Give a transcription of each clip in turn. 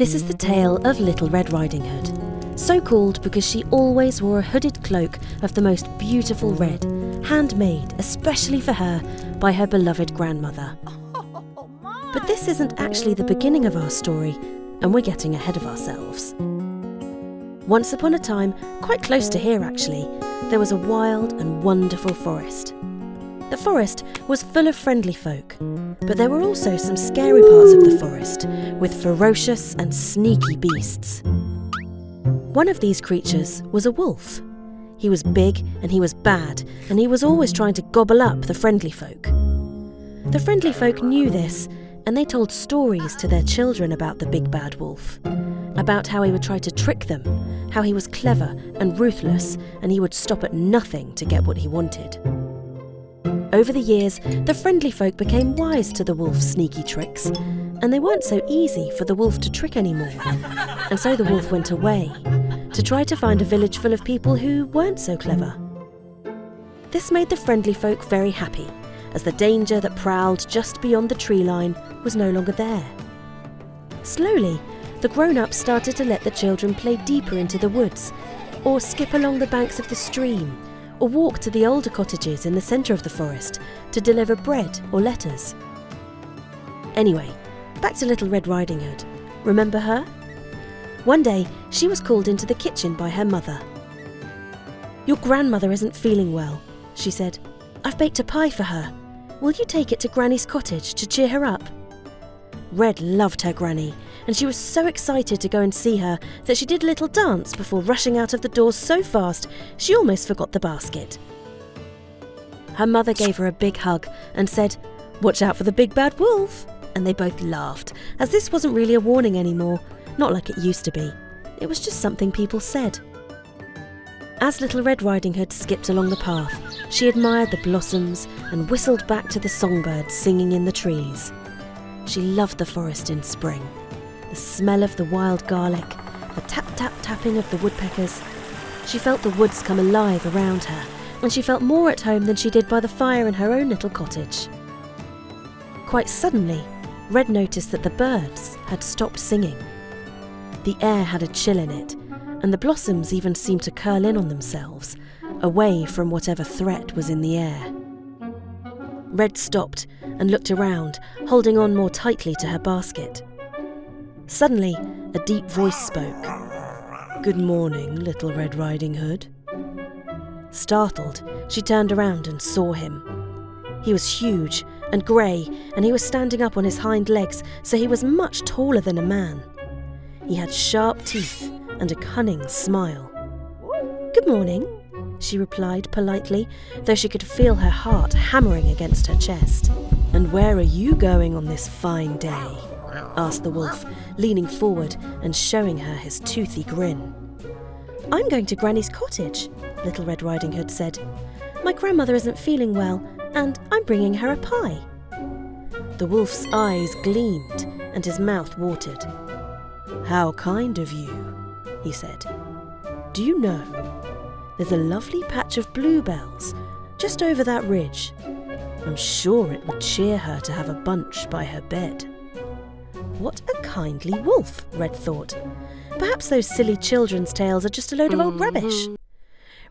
This is the tale of Little Red Riding Hood, so called because she always wore a hooded cloak of the most beautiful red, handmade especially for her by her beloved grandmother. But this isn't actually the beginning of our story, and we're getting ahead of ourselves. Once upon a time, quite close to here actually, there was a wild and wonderful forest. The forest was full of friendly folk, but there were also some scary parts of the forest, with ferocious and sneaky beasts. One of these creatures was a wolf. He was big and he was bad, and he was always trying to gobble up the friendly folk. The friendly folk knew this, and they told stories to their children about the big bad wolf, about how he would try to trick them, how he was clever and ruthless, and he would stop at nothing to get what he wanted. Over the years, the friendly folk became wise to the wolf's sneaky tricks, and they weren't so easy for the wolf to trick anymore. And so the wolf went away to try to find a village full of people who weren't so clever. This made the friendly folk very happy, as the danger that prowled just beyond the tree line was no longer there. Slowly, the grown-ups started to let the children play deeper into the woods, or skip along the banks of the stream, or walk to the older cottages in the centre of the forest to deliver bread or letters. Anyway, back to Little Red Riding Hood. Remember her? One day, she was called into the kitchen by her mother. "Your grandmother isn't feeling well," she said. "I've baked a pie for her. Will you take it to Granny's cottage to cheer her up?" Red loved her granny, and she was so excited to go and see her that she did a little dance before rushing out of the door so fast she almost forgot the basket. Her mother gave her a big hug and said, "Watch out for the big bad wolf," and they both laughed, as this wasn't really a warning anymore, not like it used to be. It was just something people said. As Little Red Riding Hood skipped along the path, she admired the blossoms and whistled back to the songbirds singing in the trees. She loved the forest in spring. The smell of the wild garlic, the tap-tap-tapping of the woodpeckers. She felt the woods come alive around her, and she felt more at home than she did by the fire in her own little cottage. Quite suddenly, Red noticed that the birds had stopped singing. The air had a chill in it, and the blossoms even seemed to curl in on themselves, away from whatever threat was in the air. Red stopped and looked around, holding on more tightly to her basket. Suddenly, a deep voice spoke. "Good morning, Little Red Riding Hood." Startled, she turned around and saw him. He was huge and grey, and he was standing up on his hind legs, so he was much taller than a man. He had sharp teeth and a cunning smile. "Good morning," she replied politely, though she could feel her heart hammering against her chest. "And where are you going on this fine day?" asked the wolf, leaning forward and showing her his toothy grin. "I'm going to Granny's cottage," Little Red Riding Hood said. "My grandmother isn't feeling well, and I'm bringing her a pie." The wolf's eyes gleamed and his mouth watered. "How kind of you," he said. "Do you know, there's a lovely patch of bluebells just over that ridge. I'm sure it would cheer her to have a bunch by her bed." What a kindly wolf, Red thought. Perhaps those silly children's tales are just a load of old rubbish.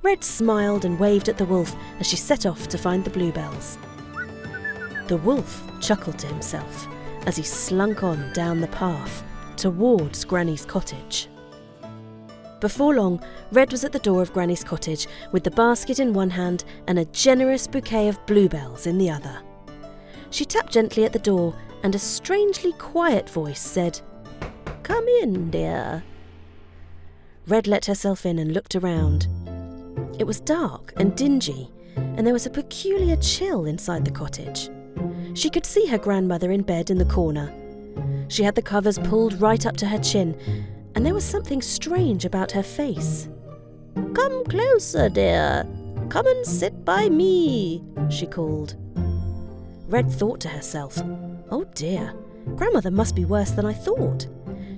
Red smiled and waved at the wolf as she set off to find the bluebells. The wolf chuckled to himself as he slunk on down the path towards Granny's cottage. Before long, Red was at the door of Granny's cottage with the basket in one hand and a generous bouquet of bluebells in the other. She tapped gently at the door, and a strangely quiet voice said, "Come in, dear." Red let herself in and looked around. It was dark and dingy, and there was a peculiar chill inside the cottage. She could see her grandmother in bed in the corner. She had the covers pulled right up to her chin, and there was something strange about her face. "Come closer, dear. Come and sit by me," she called. Red thought to herself, "Oh dear, Grandmother must be worse than I thought.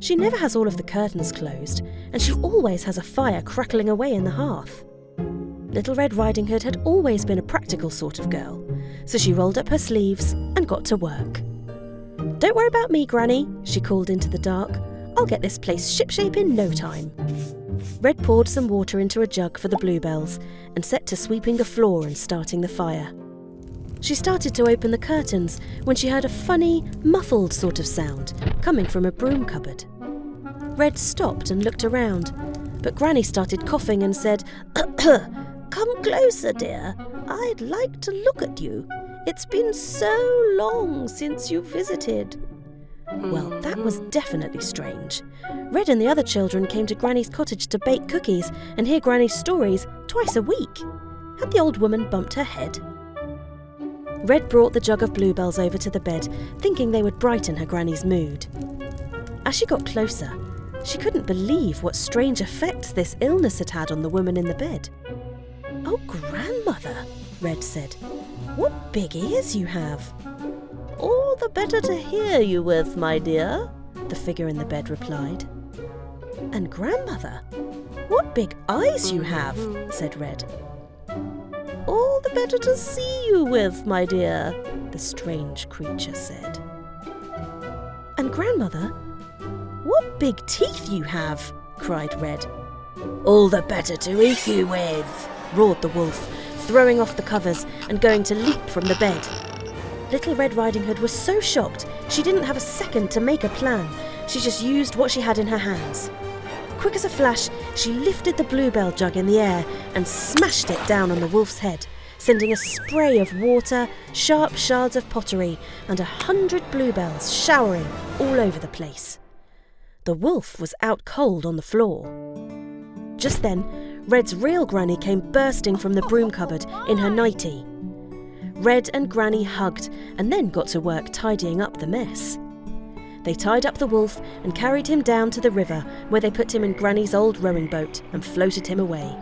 She never has all of the curtains closed, and she always has a fire crackling away in the hearth." Little Red Riding Hood had always been a practical sort of girl, so she rolled up her sleeves and got to work. "Don't worry about me, Granny," she called into the dark. I'll get this place shipshape in no time." Red poured some water into a jug for the bluebells and set to sweeping the floor and starting the fire. She started to open the curtains when she heard a funny, muffled sort of sound coming from a broom cupboard. Red stopped and looked around, but Granny started coughing and said, "Come closer, dear. I'd like to look at you. It's been so long since you visited." Well, that was definitely strange. Red and the other children came to Granny's cottage to bake cookies and hear Granny's stories twice a week. Had the old woman bumped her head? Red brought the jug of bluebells over to the bed, thinking they would brighten her Granny's mood. As she got closer, she couldn't believe what strange effects this illness had had on the woman in the bed. "Oh, Grandmother," Red said, "what big ears you have." "All the better to hear you with, my dear," the figure in the bed replied. "And Grandmother, what big eyes you have," said Red. "All the better to see you with, my dear," the strange creature said. "And Grandmother, what big teeth you have," cried Red. "All the better to eat you with," roared the wolf, throwing off the covers and going to leap from the bed. Little Red Riding Hood was so shocked she didn't have a second to make a plan. She just used what she had in her hands. Quick as a flash, she lifted the bluebell jug in the air and smashed it down on the wolf's head, sending a spray of water, sharp shards of pottery, and 100 bluebells showering all over the place. The wolf was out cold on the floor. Just then, Red's real Granny came bursting from the broom cupboard in her nightie. Red and Granny hugged and then got to work tidying up the mess. They tied up the wolf and carried him down to the river, where they put him in Granny's old rowing boat and floated him away.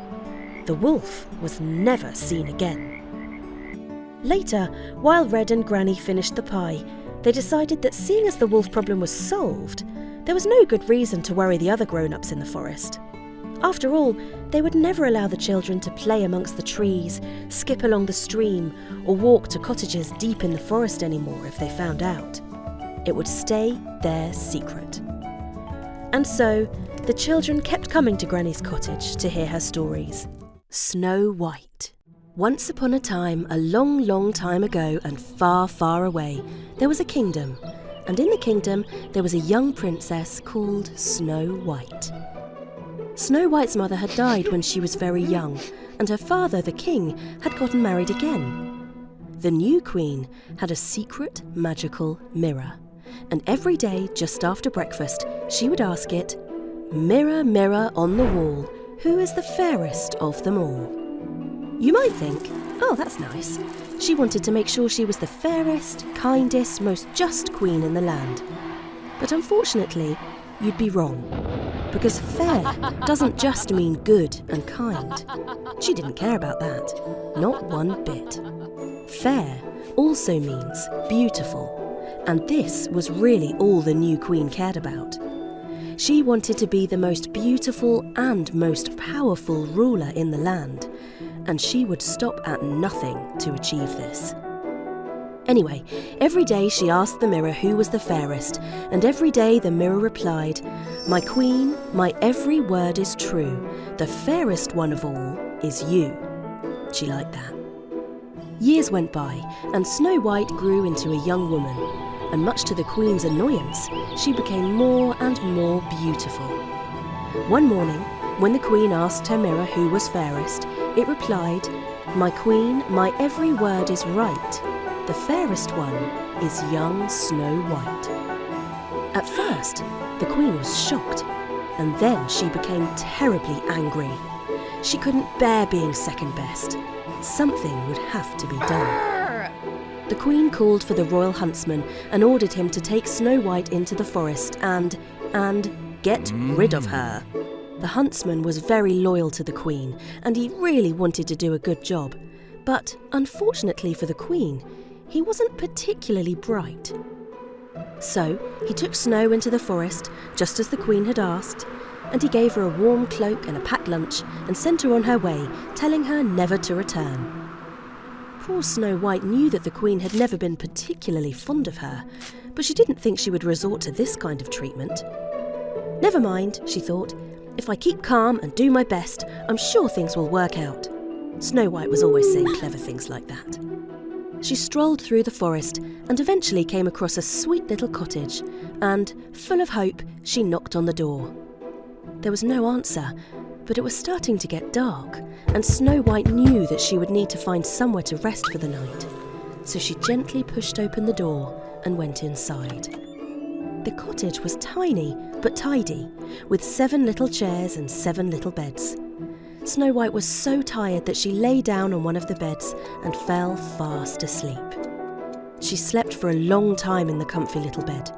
The wolf was never seen again. Later, while Red and Granny finished the pie, they decided that seeing as the wolf problem was solved, there was no good reason to worry the other grown-ups in the forest. After all, they would never allow the children to play amongst the trees, skip along the stream, or walk to cottages deep in the forest anymore if they found out. It would stay their secret. And so, the children kept coming to Granny's cottage to hear her stories. Snow White. Once upon a time, a long, long time ago and far, far away, there was a kingdom. And in the kingdom, there was a young princess called Snow White. Snow White's mother had died when she was very young, and her father, the king, had gotten married again. The new queen had a secret magical mirror, and every day just after breakfast she would ask it, "Mirror, mirror on the wall, who is the fairest of them all?" You might think, oh, that's nice. She wanted to make sure she was the fairest, kindest, most just queen in the land. But unfortunately, you'd be wrong. Because fair doesn't just mean good and kind. She didn't care about that, not one bit. Fair also means beautiful, and this was really all the new queen cared about. She wanted to be the most beautiful and most powerful ruler in the land, and she would stop at nothing to achieve this. Anyway, every day she asked the mirror who was the fairest, and every day the mirror replied, "My queen, my every word is true. The fairest one of all is you." She liked that. Years went by, and Snow White grew into a young woman, and much to the queen's annoyance, she became more and more beautiful. One morning, when the queen asked her mirror who was fairest, it replied, "My queen, my every word is right. The fairest one is young Snow White." At first, the queen was shocked, and then she became terribly angry. She couldn't bear being second best. Something would have to be done. The queen called for the royal huntsman and ordered him to take Snow White into the forest and get rid of her. The huntsman was very loyal to the queen, and he really wanted to do a good job. But unfortunately for the queen, he wasn't particularly bright. So he took Snow into the forest, just as the queen had asked, and he gave her a warm cloak and a packed lunch and sent her on her way, telling her never to return. Poor Snow White knew that the queen had never been particularly fond of her, but she didn't think she would resort to this kind of treatment. Never mind, she thought. If I keep calm and do my best, I'm sure things will work out. Snow White was always saying clever things like that. She strolled through the forest and eventually came across a sweet little cottage, and, full of hope, she knocked on the door. There was no answer, but it was starting to get dark, and Snow White knew that she would need to find somewhere to rest for the night. So she gently pushed open the door and went inside. The cottage was tiny but tidy, with 7 little chairs and 7 little beds. Snow White was so tired that she lay down on one of the beds and fell fast asleep. She slept for a long time in the comfy little bed.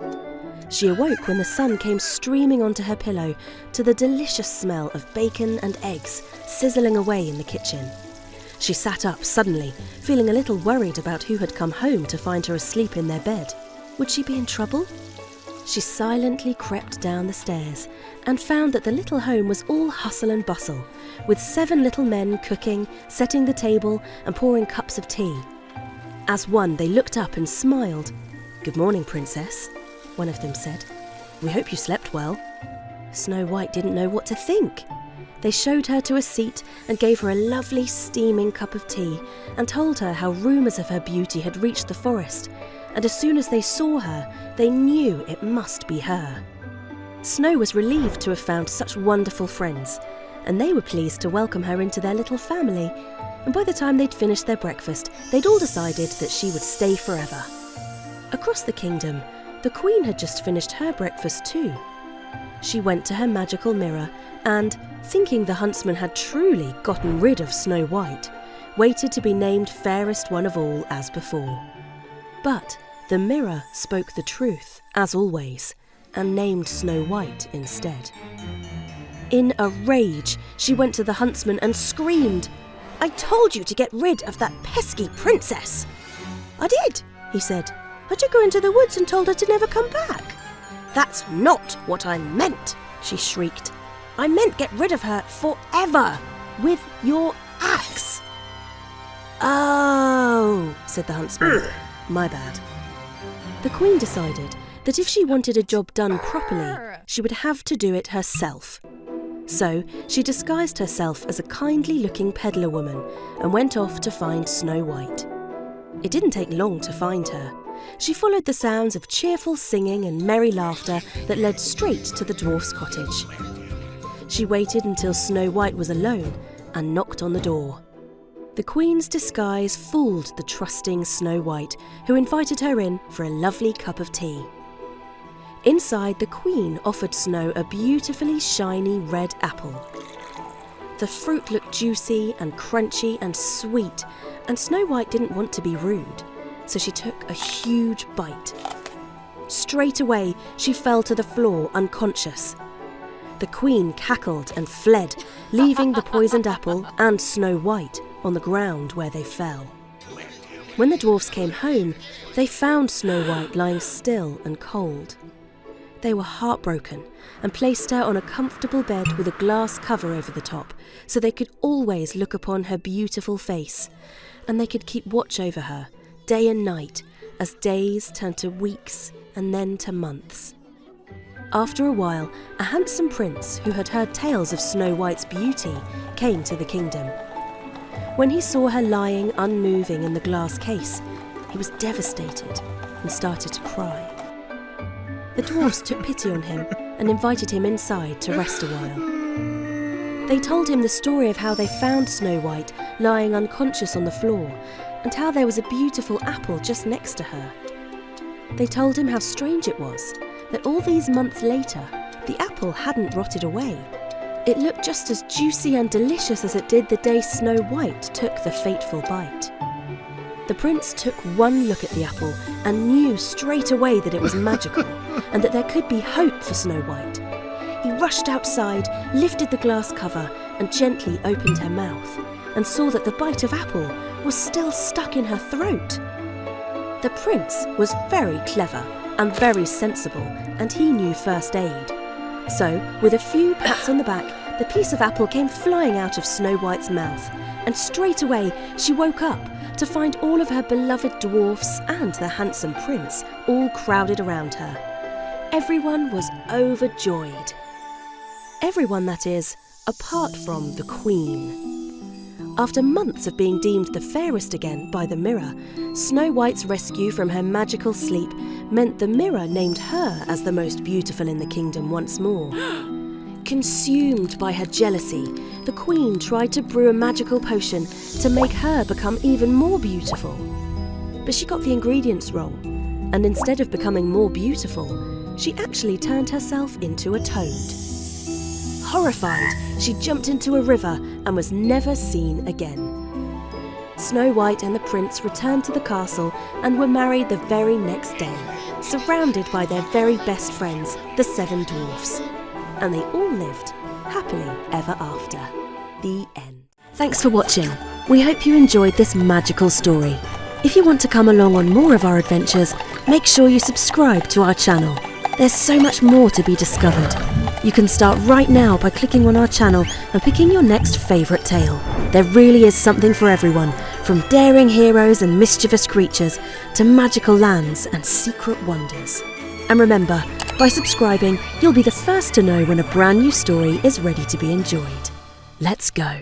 She awoke when the sun came streaming onto her pillow to the delicious smell of bacon and eggs sizzling away in the kitchen. She sat up suddenly, feeling a little worried about who had come home to find her asleep in their bed. Would she be in trouble? She silently crept down the stairs and found that the little home was all hustle and bustle, with 7 little men cooking, setting the table and pouring cups of tea. As one, they looked up and smiled. "Good morning, Princess," one of them said. "We hope you slept well." Snow White didn't know what to think. They showed her to a seat and gave her a lovely steaming cup of tea and told her how rumours of her beauty had reached the forest, and as soon as they saw her, they knew it must be her. Snow was relieved to have found such wonderful friends, and they were pleased to welcome her into their little family, and by the time they'd finished their breakfast, they'd all decided that she would stay forever. Across the kingdom, the Queen had just finished her breakfast too. She went to her magical mirror and, thinking the huntsman had truly gotten rid of Snow White, waited to be named fairest one of all as before. But the mirror spoke the truth, as always, and named Snow White instead. In a rage, she went to the huntsman and screamed, "I told you to get rid of that pesky princess!" "I did," he said. "I took her into the woods and told her to never come back." "That's not what I meant," she shrieked. "I meant get rid of her forever, with your axe." "Oh," said the huntsman. "My bad." The Queen decided that if she wanted a job done properly, she would have to do it herself. So she disguised herself as a kindly-looking peddler woman and went off to find Snow White. It didn't take long to find her. She followed the sounds of cheerful singing and merry laughter that led straight to the dwarf's cottage. She waited until Snow White was alone and knocked on the door. The Queen's disguise fooled the trusting Snow White, who invited her in for a lovely cup of tea. Inside, the Queen offered Snow a beautifully shiny red apple. The fruit looked juicy and crunchy and sweet, and Snow White didn't want to be rude, so she took a huge bite. Straight away, she fell to the floor unconscious. The Queen cackled and fled, leaving the poisoned apple and Snow White on the ground where they fell. When the dwarfs came home, they found Snow White lying still and cold. They were heartbroken and placed her on a comfortable bed with a glass cover over the top, so they could always look upon her beautiful face, and they could keep watch over her, day and night, as days turned to weeks and then to months. After a while, a handsome prince who had heard tales of Snow White's beauty came to the kingdom. When he saw her lying unmoving in the glass case, he was devastated and started to cry. The dwarfs took pity on him and invited him inside to rest a while. They told him the story of how they found Snow White lying unconscious on the floor and how there was a beautiful apple just next to her. They told him how strange it was that all these months later, the apple hadn't rotted away. It looked just as juicy and delicious as it did the day Snow White took the fateful bite. The prince took one look at the apple and knew straight away that it was magical and that there could be hope for Snow White. He rushed outside, lifted the glass cover and gently opened her mouth and saw that the bite of apple was still stuck in her throat. The prince was very clever and very sensible, and he knew first aid. So, with a few pats on the back, the piece of apple came flying out of Snow White's mouth, and straight away she woke up to find all of her beloved dwarfs and the handsome prince all crowded around her. Everyone was overjoyed. Everyone, that is, apart from the Queen. After months of being deemed the fairest again by the mirror, Snow White's rescue from her magical sleep meant the mirror named her as the most beautiful in the kingdom once more. Consumed by her jealousy, the Queen tried to brew a magical potion to make her become even more beautiful. But she got the ingredients wrong, and instead of becoming more beautiful, she actually turned herself into a toad. Horrified, she jumped into a river and was never seen again. Snow White and the prince returned to the castle and were married the very next day, surrounded by their very best friends, the 7 dwarfs. And they all lived happily ever after. The end. Thanks for watching. We hope you enjoyed this magical story. If you want to come along on more of our adventures, make sure you subscribe to our channel. There's so much more to be discovered. You can start right now by clicking on our channel and picking your next favourite tale. There really is something for everyone, from daring heroes and mischievous creatures to magical lands and secret wonders. And remember, by subscribing, you'll be the first to know when a brand new story is ready to be enjoyed. Let's go.